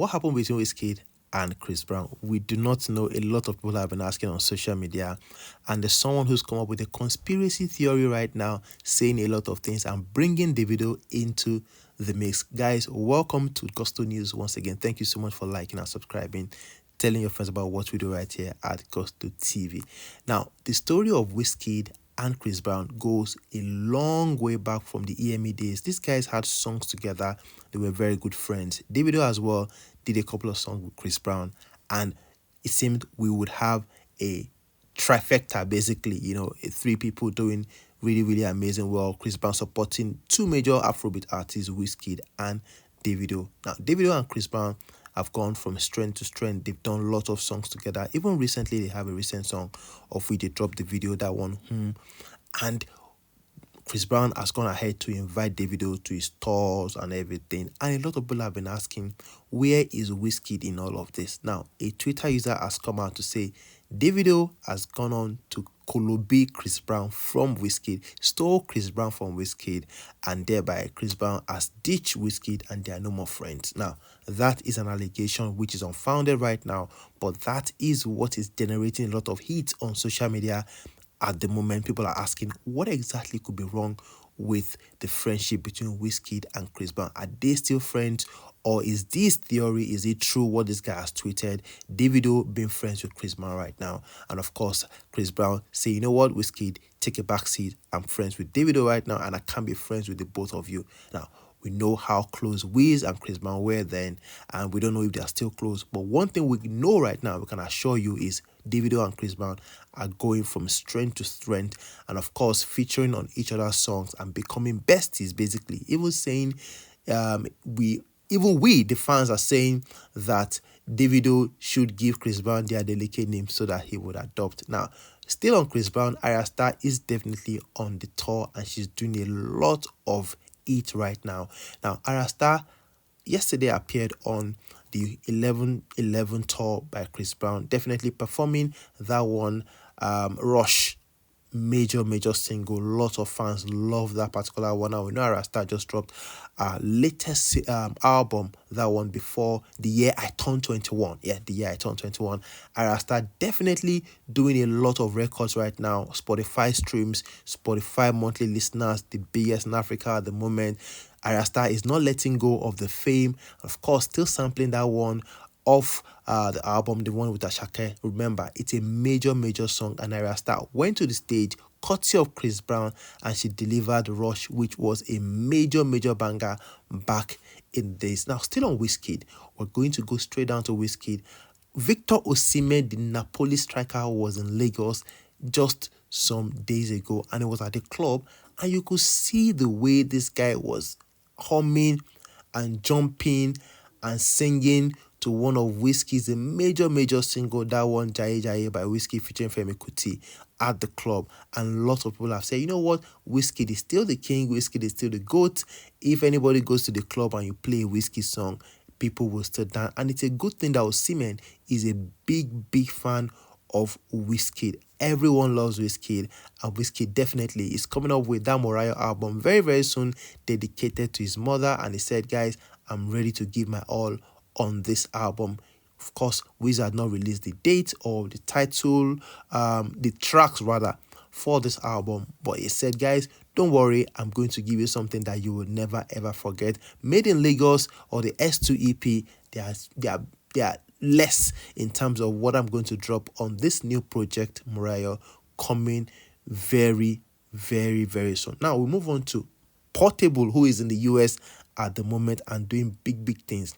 what happened between Wizkid and Chris Brown? We do not know. A lot of people have been asking on social media, and there's someone who's come up with a conspiracy theory right now, saying a lot of things and bringing Davido into the mix. Guys, welcome to Gusto News once again. Thank you so much for liking and subscribing, telling your friends about what we do right here at Gusto TV. Now, the story of Wizkid and Chris Brown goes a long way back from the EME days. These guys had songs together. They were very good friends. Davido as well did a couple of songs with Chris Brown, and it seemed we would have a trifecta, basically, three people doing really, really amazing well. Chris Brown supporting two major Afrobeat artists, Wizkid and Davido. Now, Davido and Chris Brown have gone from strength to strength. They've done lots of songs together. Even recently, they have a recent song of which they dropped the video, that one, and Chris Brown has gone ahead to invite Davido to his tours and everything. And a lot of people have been asking, where is Wizkid in all of this? Now, a Twitter user has come out to say, Davido has gone on to Kolobi Chris Brown from Wizkid, stole Chris Brown from Wizkid, and thereby Chris Brown has ditched Wizkid and they are no more friends. Now, that is an allegation which is unfounded right now, but that is what is generating a lot of heat on social media at the moment. People are asking, what exactly could be wrong with the friendship between Wizkid and Chris Brown? Are they still friends? Or is this theory, is it true what this guy has tweeted? Davido being friends with Chris Brown right now. And of course, Chris Brown say, you know what, Wizkid, take a back seat. I'm friends with Davido right now and I can't be friends with the both of you. Now, we know how close Wiz and Chris Brown were then, and we don't know if they are still close. But one thing we know right now, we can assure you, is Davido and Chris Brown are going from strength to strength, and of course, featuring on each other's songs and becoming besties, basically. Even saying, we, the fans, are saying that Davido should give Chris Brown their delicate name so that he would adopt. Now, still on Chris Brown, Ayra Starr is definitely on the tour, and she's doing a lot of it right now. Now, Ayra Starr yesterday appeared on the 11-11 tour by Chris Brown, definitely performing that one, Rush, major single. Lots of fans love that particular one. Now we know Ayra Starr just dropped our latest album, that one before the year I turned 21. Yeah, the year I turned 21. Ayra Starr definitely doing a lot of records right now. Spotify streams, Spotify monthly listeners, the biggest in Africa at the moment. Ayra Starr is not letting go of the fame. Of course, still sampling that one off the album, the one with Ashake. Remember, it's a major song, and Ayra Starr went to the stage courtesy of Chris Brown and she delivered Rush, which was a major banger back in days. Now, still on Wizkid, we're going to go straight down to Wizkid. Victor Osimhen, the Napoli striker, was in Lagos just some days ago, and it was at the club, and you could see the way this guy was humming and jumping and singing to one of Wizkid's major single, that one, Jaye Jaye by Wizkid featuring Femi Kuti, at the club. And lots of people have said, you know what, Wizkid is still the king, Wizkid is still the GOAT. If anybody goes to the club and you play a Wizkid song, people will still dance. And it's a good thing that Osimhen is a big fan of Wizkid. Everyone loves Wizkid, and Wizkid definitely is coming up with that Mariah album very soon, dedicated to his mother. And he said, guys, I'm ready to give my all on this album. Of course, Wiz had not released the date or the title, the tracks rather, for this album, but he said, guys, don't worry, I'm going to give you something that you will never ever forget. Made in Lagos, or the S2 EP, they are less in terms of what I'm going to drop on this new project, Mariah, coming very soon. Now we move on to Portable, who is in the US at the moment and doing big things.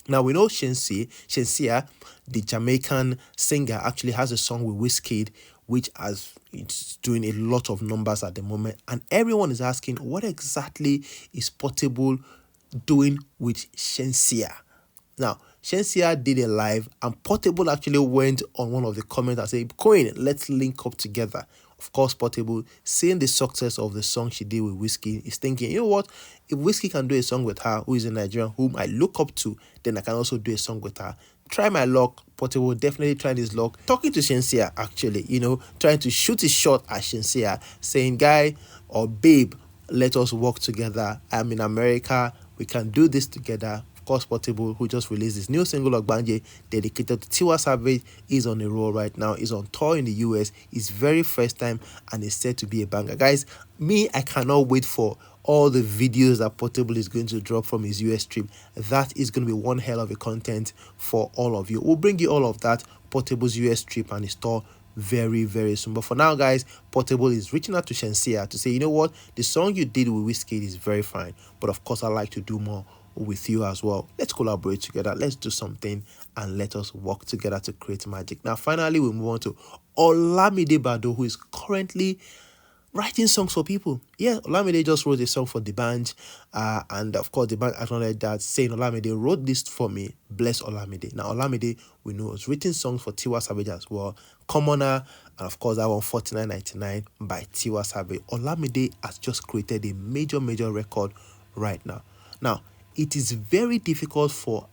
Now, we know Shenseea, the Jamaican singer, actually has a song with Wizkid, which it's doing a lot of numbers at the moment. And everyone is asking, what exactly is Portable doing with Shenseea? Now, Shenseea did a live, and Portable actually went on one of the comments and said, Coin, let's link up together. Of course, Portable, seeing the success of the song she did with Wizkid, is thinking, you know what, if Wizkid can do a song with her, who is a Nigerian, whom I look up to, then I can also do a song with her. Try my luck. Portable definitely trying his luck. Talking to Shenseea, actually, trying to shoot his shot at Shenseea, saying, guy or babe, let us work together. I'm in America. We can do this together. Of course, Portable, who just released his new single Ogbanje, dedicated to Tiwa Savage, is on a roll right now. Is on tour in the US. His very first time, and is said to be a banger. Guys, I cannot wait for all the videos that Portable is going to drop from his US trip. That is going to be one hell of a content for all of you. We'll bring you all of that, Portable's US trip and his tour, very, very soon. But for now, guys, Portable is reaching out to Shenseea to say, you know what, the song you did with Wizkid is very fine, but of course, I'd like to do more with you as well. Let's collaborate together. Let's do something and let us work together to create magic. Now, finally, we move on to Olamide Bado, who is currently writing songs for people. Yeah, Olamide just wrote a song for the band, and of course the band acknowledged that, saying Olamide wrote this for me, bless Olamide. Now Olamide, we know, has written songs for Tiwa Savage as well, Commoner, and of course that one 49.99 by Tiwa Savage. Olamide has just created a major record right now. Now, it is very difficult for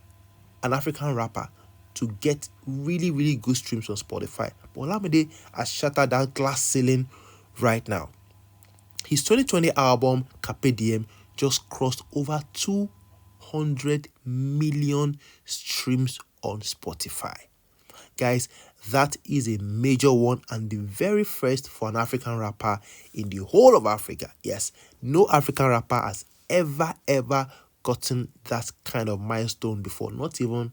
an African rapper to get really good streams on Spotify, but Olamide has shattered that glass ceiling right now. His 2020 album Carpe Diem just crossed over 200 million streams on Spotify. Guys, that is a major one, and the very first for an African rapper in the whole of Africa. Yes, no African rapper has ever gotten that kind of milestone before, not even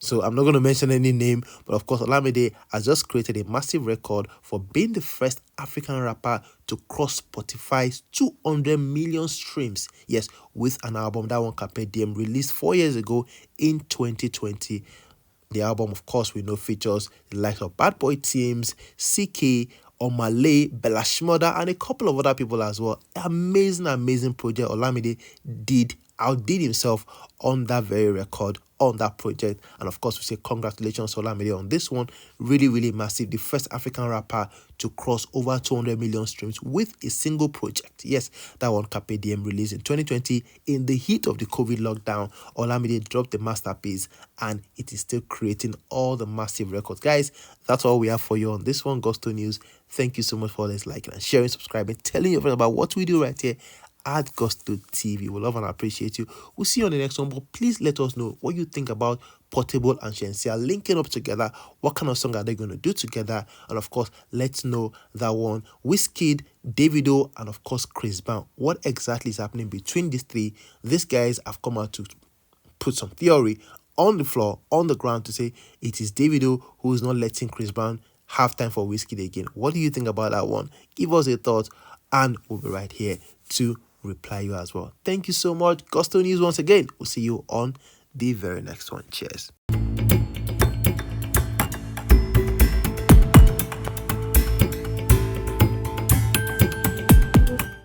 so I'm not going to mention any name, but of course Olamide has just created a massive record for being the first African rapper to cross Spotify's 200 million streams, yes, with an album, that one Carpe Diem, released 4 years ago in 2020. The album, of course, we know features the likes of Bad Boy Teams, CK, Omale, Bella Shmurda, and a couple of other people as well. Amazing project. Olamide outdid himself on that very record, on that project. And of course, we say congratulations to Olamide on this one. Really massive. The first African rapper to cross over 200 million streams with a single project. Yes, that one Carpe Diem, released in 2020 in the heat of the COVID lockdown. Olamide dropped the masterpiece, and it is still creating all the massive records. Guys, that's all we have for you on this one, Gusto News. Thank you so much for always liking and sharing, subscribing, telling your friends about what we do right here at Gusto TV. We love and appreciate you. We'll see you on the next one, but please let us know what you think about Portable and Shenseea linking up together. What kind of song are they going to do together? And of course, let's know that one, Wizkid, Davido, and of course Chris Brown. What exactly is happening between these three? These guys have come out to put some theory on the floor, on the ground, to say it is Davido who is not letting Chris Brown have time for Wizkid again. What do you think about that one? Give us a thought, and we'll be right here to reply you as well. Thank you so much. Gusto News once again. We'll see you on the very next one. Cheers.